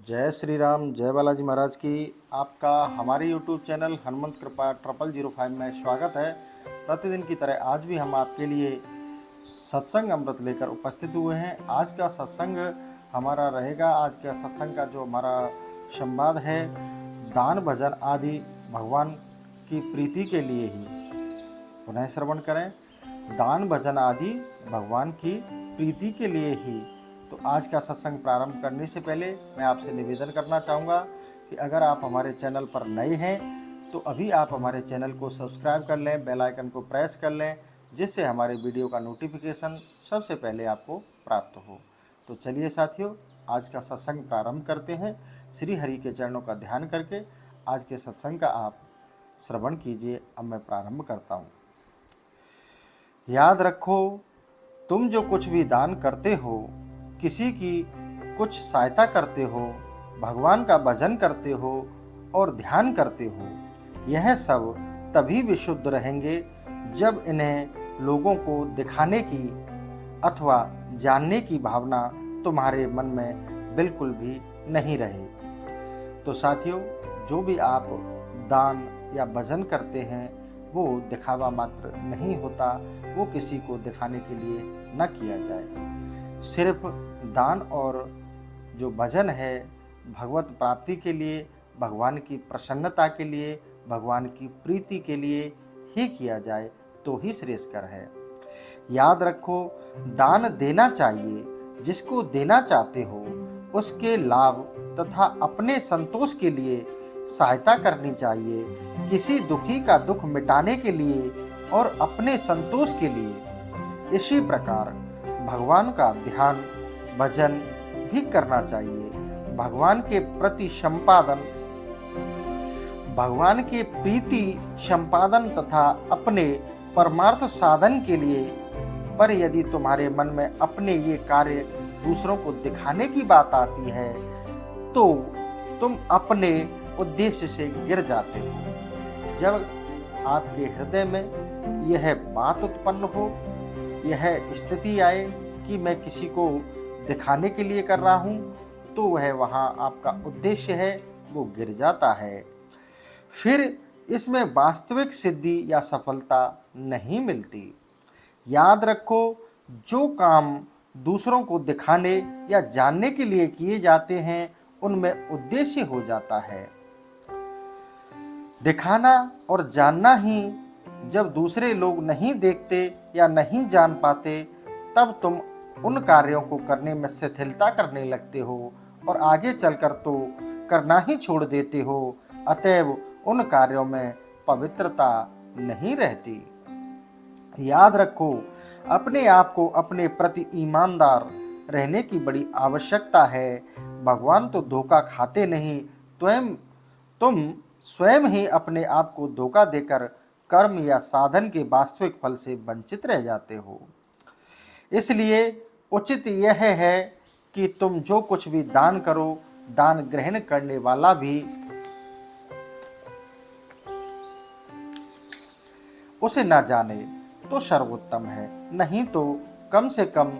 जय श्री राम, जय बालाजी महाराज की। आपका हमारे YouTube चैनल हनुमंत कृपा 0005 में स्वागत है। प्रतिदिन की तरह आज भी हम आपके लिए सत्संग अमृत लेकर उपस्थित हुए हैं। आज का सत्संग हमारा रहेगा, आज का सत्संग का जो हमारा संवाद है, दान भजन आदि भगवान की प्रीति के लिए ही। पुनः श्रवण करें, दान भजन आदि भगवान की प्रीति के लिए ही। तो आज का सत्संग प्रारंभ करने से पहले मैं आपसे निवेदन करना चाहूँगा कि अगर आप हमारे चैनल पर नए हैं तो अभी आप हमारे चैनल को सब्सक्राइब कर लें, बेल आइकन को प्रेस कर लें, जिससे हमारे वीडियो का नोटिफिकेशन सबसे पहले आपको प्राप्त हो। तो चलिए साथियों, आज का सत्संग प्रारंभ करते हैं। श्री हरि के चरणों का ध्यान करके आज के सत्संग का आप श्रवण कीजिए। अब मैं प्रारंभ करता हूँ। याद रखो, तुम जो कुछ भी दान करते हो, किसी की कुछ सहायता करते हो, भगवान का भजन करते हो और ध्यान करते हो, यह सब तभी विशुद्ध रहेंगे जब इन्हें लोगों को दिखाने की अथवा जानने की भावना तुम्हारे मन में बिल्कुल भी नहीं रहे। तो साथियों, जो भी आप दान या भजन करते हैं वो दिखावा मात्र नहीं होता, वो किसी को दिखाने के लिए न किया जाए। सिर्फ दान और जो भजन है भगवत प्राप्ति के लिए, भगवान की प्रसन्नता के लिए, भगवान की प्रीति के लिए ही किया जाए तो ही श्रेयस्कर है। याद रखो, दान देना चाहिए, जिसको देना चाहते हो उसके लाभ तथा अपने संतोष के लिए सहायता करनी चाहिए, किसी दुखी का दुख मिटाने के लिए और अपने संतोष के लिए। इसी प्रकार भगवान का ध्यान भजन भी करना चाहिए। भगवान के प्रति संपादन, भगवान के प्रीति संपादन तथा अपने परमार्थ साधन के लिए। पर यदि तुम्हारे मन में अपने ये कार्य दूसरों को दिखाने की बात आती है तो तुम अपने उद्देश्य से गिर जाते हो। जब आपके हृदय में यह बात उत्पन्न हो, यह स्थिति आए कि मैं किसी को दिखाने के लिए कर रहा हूँ, तो वह वहाँ आपका उद्देश्य है वो गिर जाता है। फिर इसमें वास्तविक सिद्धि या सफलता नहीं मिलती। याद रखो, जो काम दूसरों को दिखाने या जानने के लिए किए जाते हैं उनमें उद्देश्य हो जाता है दिखाना और जानना ही। जब दूसरे लोग नहीं देखते या नहीं जान पाते तब तुम उन कार्यों को करने में शिथिलता करने लगते हो और आगे चलकर तो करना ही छोड़ देते हो। अतएव उन कार्यों में पवित्रता नहीं रहती। याद रखो, अपने आप को अपने प्रति ईमानदार रहने की बड़ी आवश्यकता है। भगवान तो धोखा खाते नहीं, तुम स्वयं ही अपने आप को धोखा देकर कर्म या साधन के वास्तविक फल से वंचित रह जाते हो। इसलिए उचित यह है कि तुम जो कुछ भी दान करो, दान ग्रहण करने वाला भी उसे न जाने तो सर्वोत्तम है, नहीं तो कम से कम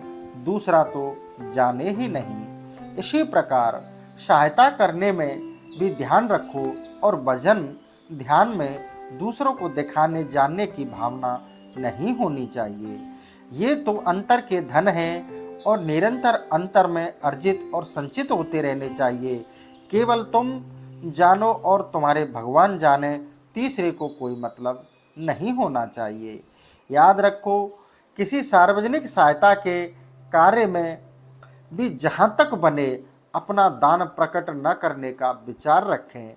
दूसरा तो जाने ही नहीं। इसी प्रकार सहायता करने में भी ध्यान रखो और भजन ध्यान में दूसरों को दिखाने जानने की भावना नहीं होनी चाहिए। ये तो अंतर के धन हैं और निरंतर अंतर में अर्जित और संचित होते रहने चाहिए। केवल तुम जानो और तुम्हारे भगवान जाने, तीसरे को कोई मतलब नहीं होना चाहिए। याद रखो, किसी सार्वजनिक सहायता के कार्य में भी जहाँ तक बने अपना दान प्रकट न करने का विचार रखें।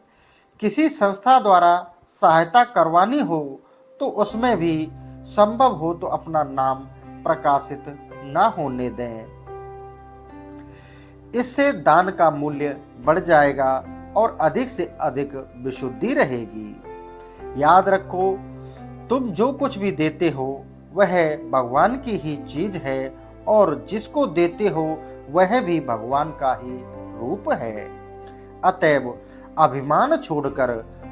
किसी संस्था द्वारा सहायता करवानी हो तो उसमें भी संभव हो तो अपना नाम प्रकाशित न होने दें। इससे दान का मूल्य बढ़ जाएगा और अधिक से अधिक विशुद्धि रहेगी। याद रखो, तुम जो कुछ भी देते हो वह भगवान की ही चीज है और जिसको देते हो वह भी भगवान का ही रूप है। अतएव अभिमान छोड़कर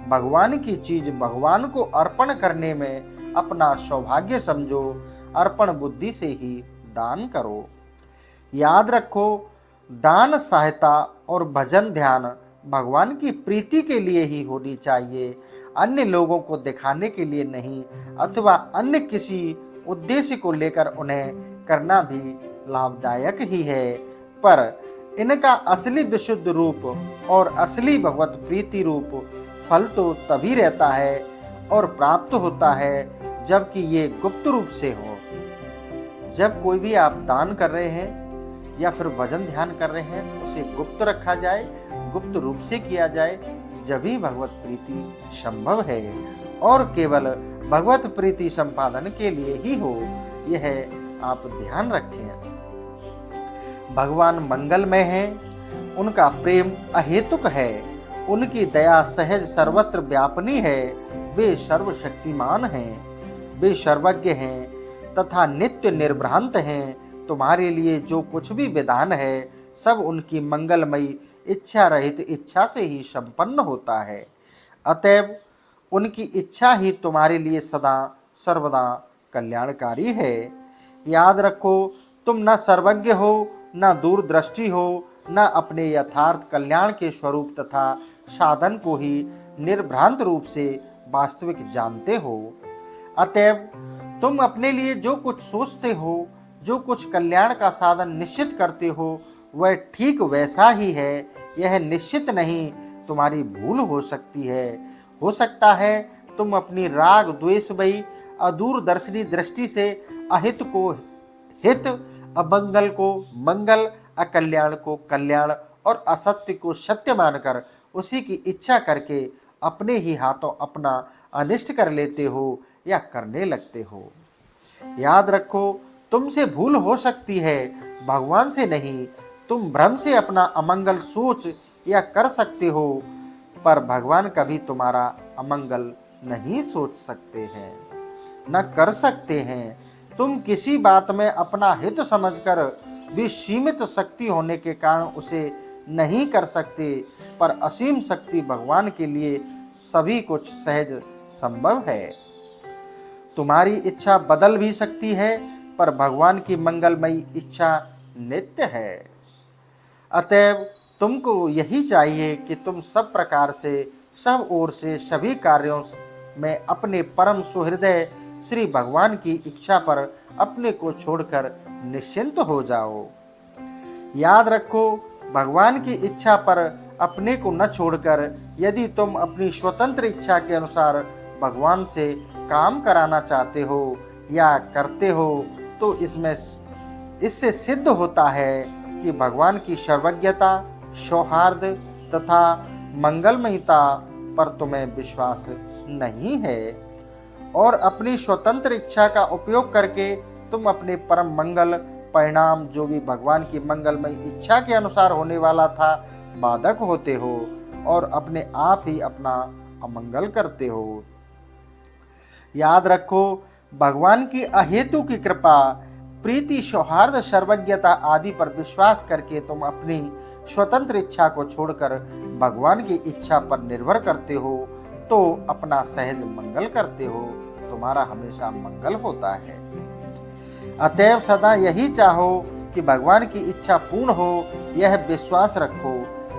भगवान की चीज भगवान को अर्पण करने में अपना सौभाग्य समझो। अर्पण बुद्धि से ही दान करो। याद रखो, दान सहायता और भजन ध्यान भगवान की प्रीति के लिए ही होनी चाहिए, अन्य लोगों को दिखाने के लिए नहीं, अथवा अन्य किसी उद्देश्य को लेकर उन्हें करना भी लाभदायक ही है। पर इनका असली विशुद्ध रूप और असली भगवत प्रीति रूप फल तो तभी रहता है और प्राप्त होता है जबकि ये गुप्त रूप से हो। जब कोई भी आप दान कर रहे हैं या फिर भजन ध्यान कर रहे हैं, उसे गुप्त रखा जाए, गुप्त रूप से किया जाए, जभी भगवत प्रीति संभव है और केवल भगवत प्रीति संपादन के लिए ही हो, यह आप ध्यान रखें। भगवान मंगलमय हैं, उनका प्रेम अहेतुक है, उनकी दया सहज सर्वत्र व्यापनी है, वे सर्वशक्तिमान हैं, वे सर्वज्ञ हैं तथा नित्य निर्भ्रांत हैं। तुम्हारे लिए जो कुछ भी विधान है सब उनकी मंगलमयी इच्छा रहित इच्छा से ही संपन्न होता है। अतएव उनकी इच्छा ही तुम्हारे लिए सदा सर्वदा कल्याणकारी है। याद रखो, तुम न सर्वज्ञ हो, न दूरदृष्टि हो, न अपने यथार्थ कल्याण के स्वरूप तथा साधन को ही निर्भ्रांत रूप से वास्तविक जानते हो। अतएव तुम अपने लिए जो कुछ सोचते हो, जो कुछ कल्याण का साधन निश्चित करते हो, वह ठीक वैसा ही है। यह निश्चित नहीं, तुम्हारी भूल हो सकती है। हो सकता है तुम अपनी राग द्वेषमयी अदूरदर्शी दृष्टि से अहित को हित, अमंगल को मंगल, अकल्याण को कल्याण और असत्य को सत्य मानकर उसी की इच्छा करके अपने ही हाथों अपना अनिष्ट कर लेते हो या करने लगते हो। याद रखो, तुमसे भूल हो सकती है, भगवान से नहीं। तुम भ्रम से अपना अमंगल सोच या कर सकते हो, पर भगवान कभी तुम्हारा अमंगल नहीं सोच सकते हैं, न कर सकते हैं। तुम किसी बात में अपना हित समझकर भी सीमित शक्ति होने के कारण उसे नहीं कर सकते, पर असीम शक्ति भगवान के लिए सभी कुछ सहज संभव है। तुम्हारी इच्छा बदल भी सकती है, पर भगवान की मंगलमयी इच्छा नित्य है। अतएव तुमको यही चाहिए कि तुम सब प्रकार से, सब ओर से, सभी कार्यों में अपने परम सुहृदय श्री भगवान की इच्छा पर अपने को छोड़कर निश्चिंत हो जाओ। याद रखो, भगवान की इच्छा पर अपने को न छोड़कर यदि तुम अपनी स्वतंत्र इच्छा के अनुसार भगवान से काम कराना चाहते हो या करते हो, तो इससे सिद्ध होता है कि भगवान की सर्वज्ञता, सौहार्द तथा मंगलमयता पर तुम्हें विश्वास नहीं है और अपनी स्वतंत्र इच्छा का उपयोग करके तुम अपने परम मंगल परिणाम, जो भी भगवान की मंगलमयी इच्छा के अनुसार होने वाला था, बाधक होते हो और अपने आप ही अपना अमंगल करते हो। याद रखो, भगवान की अहेतु की कृपा, प्रीति, सौहार्द, सर्वज्ञता आदि पर विश्वास करके तुम अपनी स्वतंत्र इच्छा को छोड़कर भगवान की इच्छा पर निर्भर करते हो तो अपना सहज मंगल करते हो, तुम्हारा हमेशा मंगल होता है। अतएव सदा यही चाहो कि भगवान की इच्छा पूर्ण हो, यह विश्वास रखो।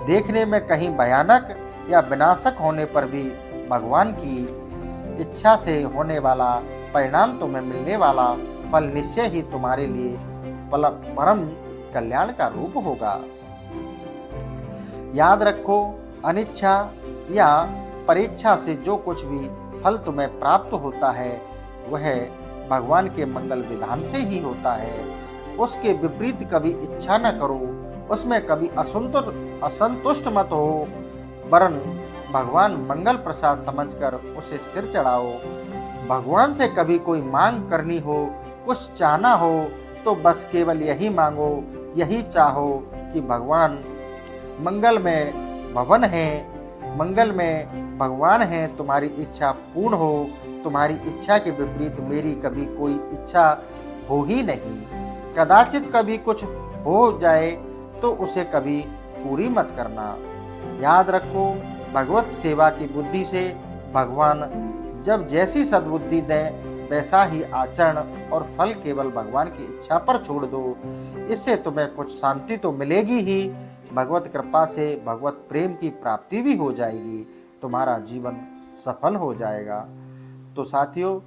देखने में कहीं भयानक या विनाशक होने पर भी भगवान की इच्छा से होने वाला परिणाम, तुम्हें मिलने वाला फल निश्चय ही तुम्हारे लिए परम कल्याण का रूप होगा। याद रखो, अनिच्छा या परीक्षा से जो कुछ भी फल तुम्हें प्राप्त होता है वह भगवान के मंगल विधान से ही होता है। उसके विपरीत कभी इच्छा न करो, उसमें कभी असंतुष्ट मत हो, वरन भगवान मंगल प्रसाद समझकर उसे सिर चढ़ाओ। भगवान से कभी कोई मांग करनी हो, कुछ चाहना हो, तो बस केवल यही मांगो, यही चाहो कि भगवान मंगल में भवन है, मंगल में भगवान है, तुम्हारी इच्छा पूर्ण हो। तुम्हारी इच्छा के विपरीत मेरी कभी कोई इच्छा हो ही नहीं। कदाचित कभी कुछ हो जाए तो उसे कभी पूरी मत करना। याद रखो, भगवत सेवा की बुद्धि से भगवान जब जैसी सद्बुद्धि दें वैसा ही आचरण और फल केवल भगवान की इच्छा पर छोड़ दो। इससे तुम्हें कुछ शांति तो मिलेगी ही, भगवत कृपा से भगवत प्रेम की प्राप्ति भी हो जाएगी, तुम्हारा जीवन सफल हो जाएगा। तो साथियों,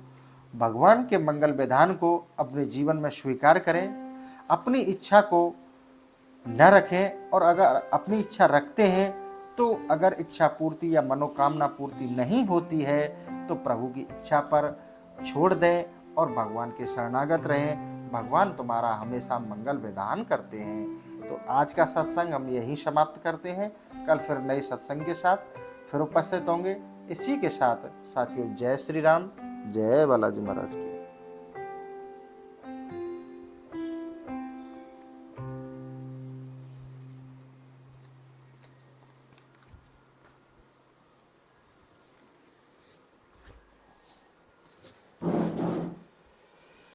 भगवान के मंगल विधान को अपने जीवन में स्वीकार करें, अपनी इच्छा को न रखें, और अगर अपनी इच्छा रखते हैं तो अगर इच्छा पूर्ति या मनोकामना पूर्ति नहीं होती है तो प्रभु की इच्छा पर छोड़ दें और भगवान के शरणागत रहें। भगवान तुम्हारा हमेशा मंगल विधान करते हैं। तो आज का सत्संग हम यहीं समाप्त करते हैं। कल फिर नए सत्संग के साथ फिर उपस्थित होंगे। इसी के साथ साथियों, जय श्री राम, जय बालाजी महाराज की।